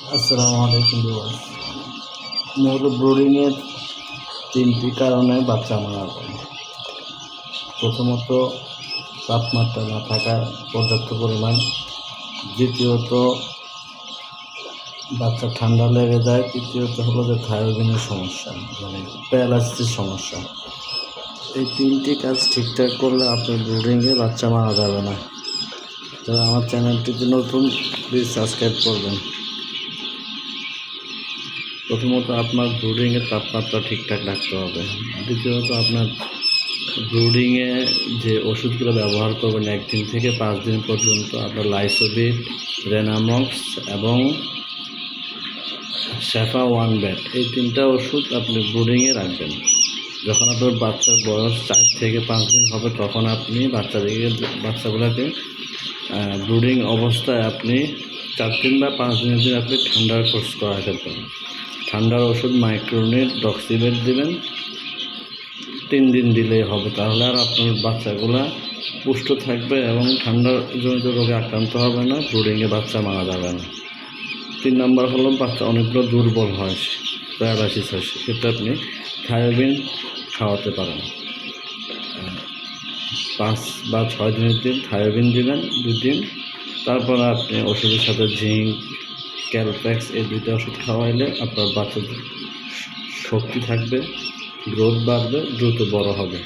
আসসালামু আলাইকুম ভিউয়ার্স। মূল ব্রুডিংয়ের ৩টি কারণে বাচ্চা মারা যায়। প্রথমত তাপমাত্রা না থাকা পর্যাপ্ত পরিমাণ, দ্বিতীয়ত বাচ্চা ঠান্ডা লেগে যায়, তৃতীয়ত হলো যে থায়োজেনের সমস্যা, মানে প্যারালাইসিসের সমস্যা। এই ৩টি কাজ ঠিকঠাক করলে আপনার ব্রুডিংয়ে বাচ্চা মারা যাবে না। যারা আমার চ্যানেলটিতে নতুন, প্লিজ সাবস্ক্রাইব করবেন। প্রথমত আপনার ব্রুডিংয়ের তাপমাত্রা ঠিকঠাক রাখতে হবে। দ্বিতীয়ত আপনার ব্রুডিংয়ে যে ওষুধগুলো ব্যবহার করবেন ১ দিন থেকে ৫ দিন পর্যন্ত আপনার লাইসোবিট, রেনামক্স এবং শেফা ওয়ান ব্যাট, এই ৩টা ওষুধ আপনি ব্রুডিংয়ে রাখবেন। যখন আপনার বাচ্চার বয়স ৪ থেকে ৫ দিন হবে তখন আপনি বাচ্চাগুলোকে ব্রুডিং অবস্থায় আপনি ৪ দিন বা ৫ দিনের দিন আপনি ঠান্ডার কোর্স করাতে পারেন। ঠান্ডার ওষুধ মাইক্রোনিট, ডক্সিবেট দেবেন, ৩ দিন দিলেই হবে। তাহলে আর আপনার বাচ্চাগুলা পুষ্ট থাকবে এবং ঠান্ডাজনিত রোগে আক্রান্ত হবে না, ব্রুডিংয়ে বাচ্চা মারা যাবে না। ৩ নম্বর হলো বাচ্চা অনেকগুলো দুর্বল হয়, প্যারালাইসিস হয়, সেক্ষেত্রে আপনি থায়োবিন খাওয়াতে পারেন। ৫ বা ৬ দিনের দিন থায়োবিন দিবেন ২ দিন, তারপর আপনি ওষুধের সাথে জিঙ্ক, ক্যালপ্যাক্স, এই ২টা ওষুধ খাওয়াইলে আপনার বাচ্চার শক্তি থাকবে, গ্রোথ বাড়বে, দ্রুত বড় হবে।